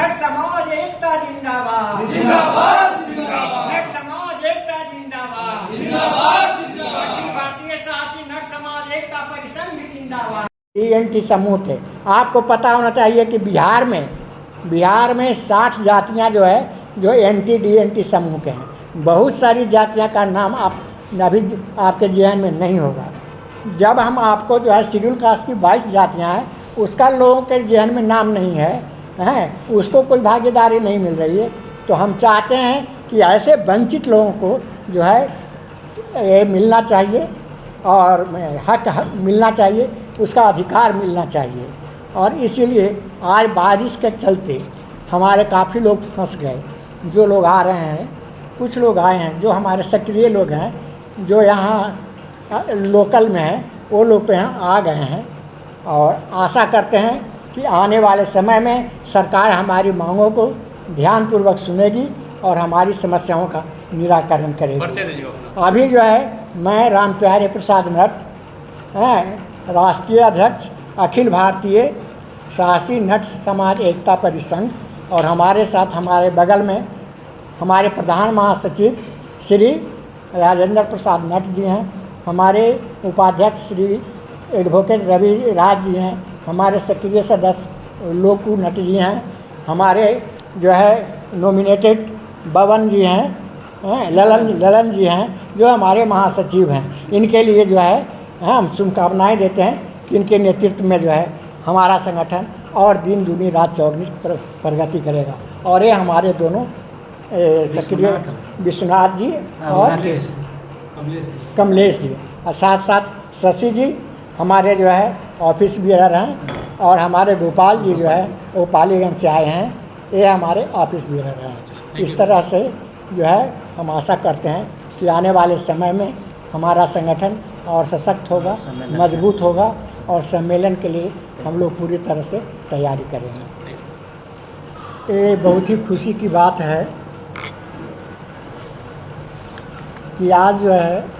नट समाज एकता जिंदाबाद, जिंदाबाद जिंदाबाद, नट समाज एकता जिंदाबाद, जिंदाबाद जिंदाबाद, भारतीय शासी नट समाज एकता परिसंघ जिंदाबाद। DNT समूह थे। आपको पता होना चाहिए कि बिहार में 60 जातियां जो है जो NT-DNT समूह के हैं। बहुत सारी जातियां का नाम आप अभी आपके जेहन में नहीं होगा। जब हम आपको जो है शेड्यूल कास्ट की 22 जातियां हैं उसका लोगों के जेहन में नाम नहीं है, उसको कोई भागीदारी नहीं मिल रही है। तो हम चाहते हैं कि ऐसे वंचित लोगों को जो है ये मिलना चाहिए और हक मिलना चाहिए, उसका अधिकार मिलना चाहिए। और इसीलिए आज बारिश के चलते हमारे काफ़ी लोग फंस गए। जो लोग आ रहे हैं, कुछ लोग आए हैं जो हमारे सक्रिय लोग हैं, जो यहाँ लोकल में हैं, वो लोग तो यहाँ आ गए हैं और आशा करते हैं कि आने वाले समय में सरकार हमारी मांगों को ध्यानपूर्वक सुनेगी और हमारी समस्याओं का निराकरण करेगी। अभी जो है मैं रामप्यारे प्रसाद नट, राष्ट्रीय अध्यक्ष अखिल भारतीय शासी नट समाज एकता परिसंघ, और हमारे साथ हमारे बगल में हमारे प्रधान महासचिव श्री राजेंद्र प्रसाद नट जी हैं, हमारे उपाध्यक्ष श्री एडवोकेट रवि राज जी हैं, हमारे सक्रिय सदस्य लोकू नट जी हैं, हमारे जो है नॉमिनेटेड बवन जी हैं, ललन जी हैं जो हमारे महासचिव हैं। इनके लिए जो है हम शुभकामनाएँ देते हैं कि इनके नेतृत्व में जो है हमारा संगठन और दिन दूनी रात चौगनी प्रगति करेगा। और ये हमारे दोनों सक्रिय विश्वनाथ जी और कमलेश जी, और साथ साथ शशि जी हमारे जो है ऑफिस बियर हैं, और हमारे गोपाल जी जो है वो पालीगंज से आए हैं, ये हमारे ऑफिस बियर हैं। इस तरह से जो है हम आशा करते हैं कि आने वाले समय में हमारा संगठन और सशक्त होगा, मजबूत होगा, और सम्मेलन के लिए हम लोग पूरी तरह से तैयारी करेंगे। ये बहुत ही खुशी की बात है कि आज जो है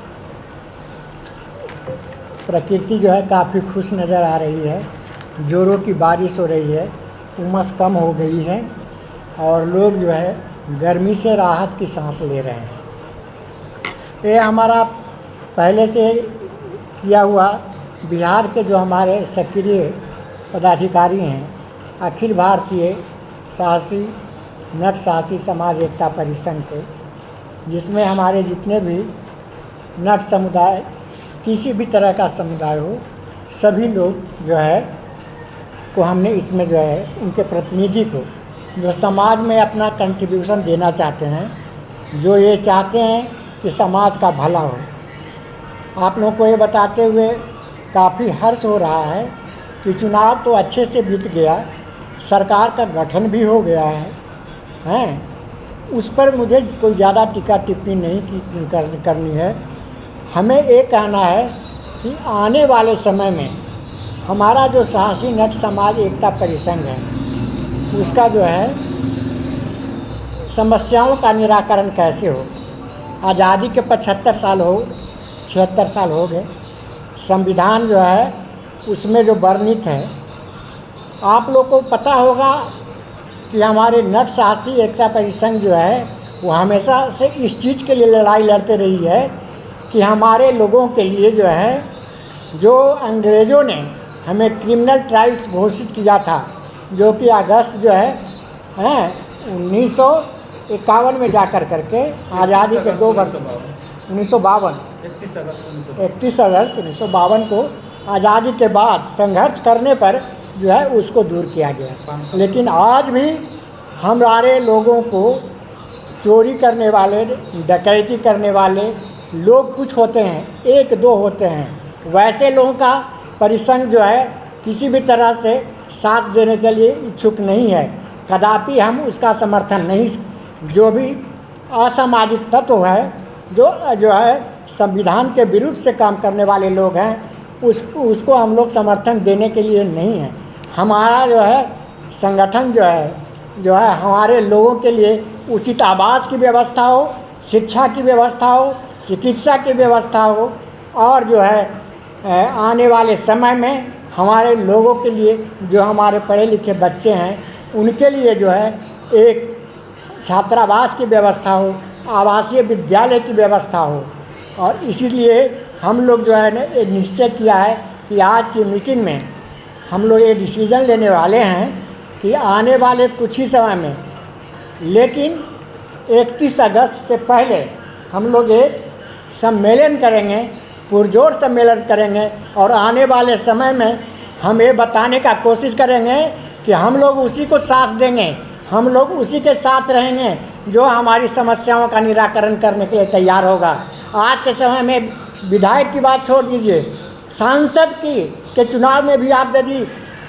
प्रकृति जो है काफ़ी खुश नज़र आ रही है, जोरों की बारिश हो रही है, उमस कम हो गई है और लोग जो है गर्मी से राहत की सांस ले रहे हैं। ये हमारा पहले से किया हुआ बिहार के जो हमारे सक्रिय पदाधिकारी हैं, अखिल भारतीय शासी नट शासी समाज एकता परिसंघ के, जिसमें हमारे जितने भी नट समुदाय, किसी भी तरह का समुदाय हो, सभी लोग जो है को हमने इसमें जो है उनके प्रतिनिधि को जो समाज में अपना कंट्रीब्यूशन देना चाहते हैं, जो ये चाहते हैं कि समाज का भला हो। आप लोगों को ये बताते हुए काफ़ी हर्ष हो रहा है कि चुनाव तो अच्छे से बीत गया, सरकार का गठन भी हो गया है, उस पर मुझे कोई ज़्यादा टीका टिप्पणी नहीं करनी है। हमें ये कहना है कि आने वाले समय में हमारा जो शासी नट समाज एकता परिसंघ है, उसका जो है समस्याओं का निराकरण कैसे हो। आज़ादी के 76 साल हो गए, संविधान जो है उसमें जो वर्णित है, आप लोग को पता होगा कि हमारे नट शासी एकता परिसंघ जो है वो हमेशा से इस चीज़ के लिए लड़ाई लड़ते रही है कि हमारे लोगों के लिए जो है, जो अंग्रेज़ों ने हमें क्रिमिनल ट्राइब्स घोषित किया था, जो कि अगस्त जो है 1951 में जाकर करके आज़ादी के 2 वर्ष 31 अगस्त 1952 को आज़ादी के बाद संघर्ष करने पर जो है उसको दूर किया गया। लेकिन आज भी हमारे लोगों को चोरी करने वाले, डकैती करने वाले लोग कुछ होते हैं, 1-2 होते हैं, वैसे लोगों का परिसंघ जो है किसी भी तरह से साथ देने के लिए इच्छुक नहीं है। कदापि हम उसका समर्थन नहीं, जो भी असामाजिक तत्व है, जो है संविधान के विरुद्ध से काम करने वाले लोग हैं, उसको हम लोग समर्थन देने के लिए नहीं है। हमारा जो है संगठन जो है हमारे लोगों के लिए उचित आवास की व्यवस्था हो, शिक्षा की व्यवस्था हो, चिकित्सा की व्यवस्था हो, और जो है आने वाले समय में हमारे लोगों के लिए जो हमारे पढ़े लिखे बच्चे हैं उनके लिए जो है एक छात्रावास की व्यवस्था हो, आवासीय विद्यालय की व्यवस्था हो। और इसीलिए हम लोग जो है ना ये निश्चय किया है कि आज की मीटिंग में हम लोग ये डिसीज़न लेने वाले हैं कि आने वाले कुछ ही समय में, लेकिन 31 अगस्त से पहले हम लोग एक सम्मेलन करेंगे, पुरजोर सम्मेलन करेंगे और आने वाले समय में हम ये बताने का कोशिश करेंगे कि हम लोग उसी को साथ देंगे, हम लोग उसी के साथ रहेंगे जो हमारी समस्याओं का निराकरण करने के लिए तैयार होगा। आज के समय में विधायक की बात छोड़ दीजिए, सांसद के चुनाव में भी आप यदि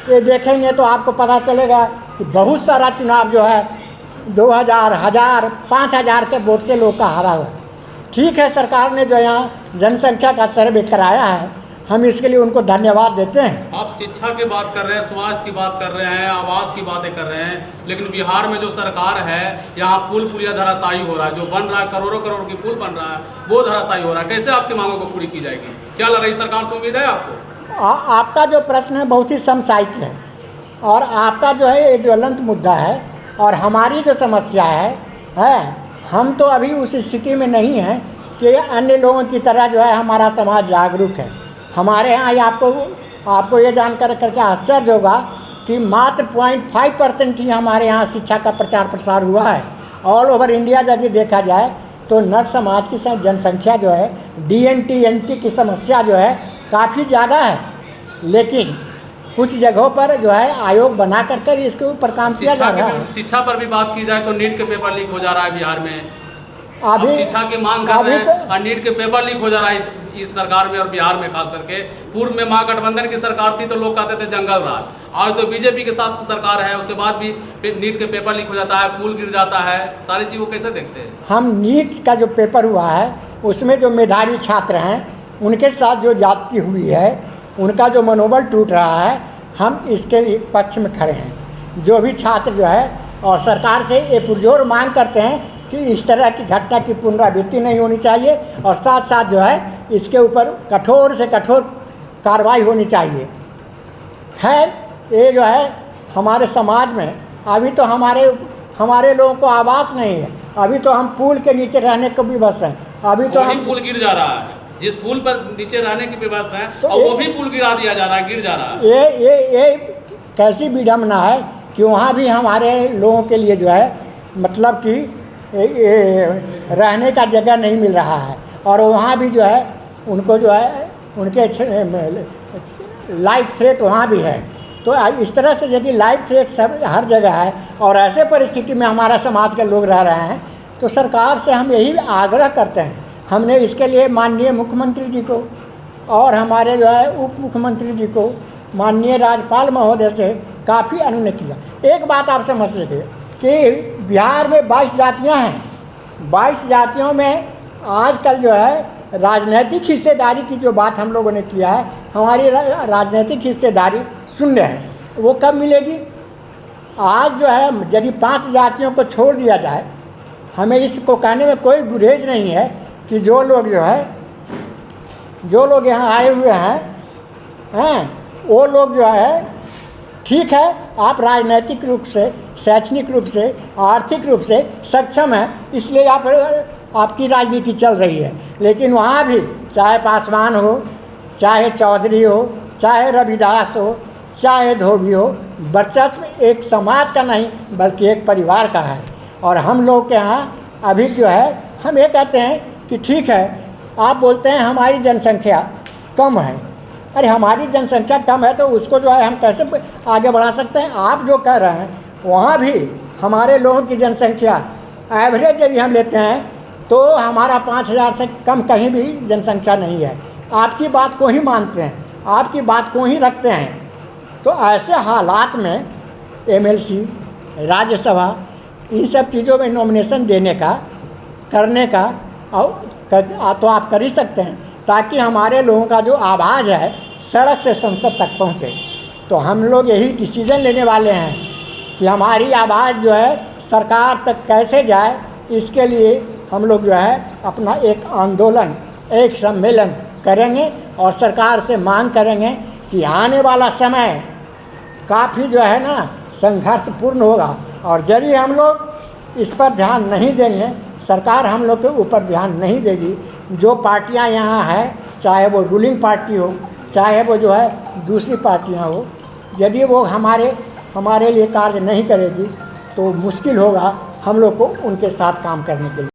ये देखेंगे तो आपको पता चलेगा कि बहुत सारा चुनाव जो है 2000, 1000, 5000 के वोट से लोग का हारा हुआ है। ठीक है, सरकार ने जो यहाँ जनसंख्या का सर्वे कराया है, हम इसके लिए उनको धन्यवाद देते हैं। आप शिक्षा की बात कर रहे हैं, स्वास्थ्य की बात कर रहे हैं, आवास की बातें कर रहे हैं, लेकिन बिहार में जो सरकार है यहाँ पुल पुलिया धराशायी हो रहा है, जो बन रहा है करोड़ों करोड़ की पुल बन रहा है वो धराशायी हो रहा है। कैसे आपकी मांगों को पूरी की जाएगी? क्या लग रही सरकार से उम्मीद है आपको? आपका जो प्रश्न है बहुत ही समसामयिक है और आपका जो है ये ज्वलंत मुद्दा है। और हमारी जो समस्या है हम तो अभी उस स्थिति में नहीं हैं कि अन्य लोगों की तरह जो है हमारा समाज जागरूक है। हमारे यहाँ आपको ये जानकर करके आश्चर्य होगा कि मात्र 0.5% ही हमारे यहाँ शिक्षा का प्रचार प्रसार हुआ है। ऑल ओवर इंडिया यदि देखा जाए तो नर समाज की जनसंख्या जो है DNT NT की समस्या जो है काफ़ी ज़्यादा है, लेकिन कुछ जगहों पर जो है आयोग बना कर इसके ऊपर काम किया जा रहा है। शिक्षा पर भी बात की जाए तो नीट के पेपर लीक हो जा रहा है बिहार में, अभी शिक्षा की मांग कर रहे हैं और नीट के पेपर लीक हो जा रहा है इस सरकार में और बिहार में खास करके। पूर्व में महागठबंधन की सरकार थी तो लोग कहते थे जंगल राज, आज तो बीजेपी के साथ सरकार है, उसके बाद भी नीट के पेपर लीक हो जाता है, पुल गिर जाता है, सारी चीज़ को कैसे देखते हैं? हम नीट का जो पेपर हुआ है उसमें जो मेधावी छात्र हैं उनके साथ जो जाति हुई है, उनका जो मनोबल टूट रहा है, हम इसके पक्ष में खड़े हैं। जो भी छात्र जो है और सरकार से ये पुरजोर मांग करते हैं कि इस तरह की घटना की पुनरावृत्ति नहीं होनी चाहिए और साथ साथ जो है इसके ऊपर कठोर से कठोर कार्रवाई होनी चाहिए। खैर, ये जो है हमारे समाज में अभी तो हमारे लोगों को आवास नहीं है, अभी तो हम पुल के नीचे रहने को भी बस हैं। अभी तो हम पुल गिर जा रहा है, जिस पुल पर नीचे रहने की व्यवस्था है तो और वो भी पुल गिरा दिया जा रहा है, गिर जा रहा है। ये कैसी विडम्बना है कि वहाँ भी हमारे लोगों के लिए जो है मतलब कि रहने का जगह नहीं मिल रहा है और वहाँ भी जो है उनको जो है उनके लाइफ थ्रेट वहाँ भी है। तो इस तरह से यदि लाइफ थ्रेट सब हर जगह है और ऐसे परिस्थिति में हमारा समाज के लोग रह रहे हैं तो सरकार से हम यही आग्रह करते हैं। हमने इसके लिए माननीय मुख्यमंत्री जी को और हमारे जो है उप मुख्यमंत्री जी को, माननीय राज्यपाल महोदय से काफ़ी अनुरोध किया। एक बात आप समझ सके कि बिहार में 22 जातियाँ हैं। 22 जातियों में आजकल जो है राजनीतिक हिस्सेदारी की जो बात हम लोगों ने किया है, हमारी राजनीतिक हिस्सेदारी शून्य है। वो कब मिलेगी? आज जो है यदि 5 जातियों को छोड़ दिया जाए, हमें इसको कहने में कोई गुरेज नहीं है कि जो लोग यहाँ आए हुए हैं वो लोग जो है ठीक है, आप राजनीतिक रूप से, शैक्षणिक रूप से, आर्थिक रूप से सक्षम हैं, इसलिए आपकी राजनीति चल रही है। लेकिन वहाँ भी चाहे पासवान हो, चाहे चौधरी हो, चाहे रविदास हो, चाहे धोबी हो, वर्चस्व एक समाज का नहीं बल्कि एक परिवार का है। और हम लोग के यहाँ अभी जो है हम ये कहते हैं कि ठीक है, आप बोलते हैं हमारी जनसंख्या कम है। अरे हमारी जनसंख्या कम है तो उसको जो है हम कैसे आगे बढ़ा सकते हैं? आप जो कह रहे हैं वहाँ भी हमारे लोगों की जनसंख्या एवरेज यदि हम लेते हैं तो हमारा 5000 से कम कहीं भी जनसंख्या नहीं है। आपकी बात को ही मानते हैं, आपकी बात को ही रखते हैं। तो ऐसे हालात में MLC, राज्यसभा, इन सब चीज़ों में नॉमिनेशन देने का, करने का तो आप कर ही सकते हैं ताकि हमारे लोगों का जो आवाज़ है सड़क से संसद तक पहुँचे। तो हम लोग यही डिसीज़न लेने वाले हैं कि हमारी आवाज़ जो है सरकार तक कैसे जाए, इसके लिए हम लोग जो है अपना एक आंदोलन, एक सम्मेलन करेंगे और सरकार से मांग करेंगे कि आने वाला समय काफ़ी जो है ना संघर्षपूर्ण होगा। और यदि हम लोग इस पर ध्यान नहीं देंगे, सरकार हम लोग के ऊपर ध्यान नहीं देगी, जो पार्टियां यहाँ है, चाहे वो रूलिंग पार्टी हो, चाहे वो जो है दूसरी पार्टियां हो, यदि वो हमारे लिए कार्य नहीं करेगी तो मुश्किल होगा हम लोग को उनके साथ काम करने के लिए।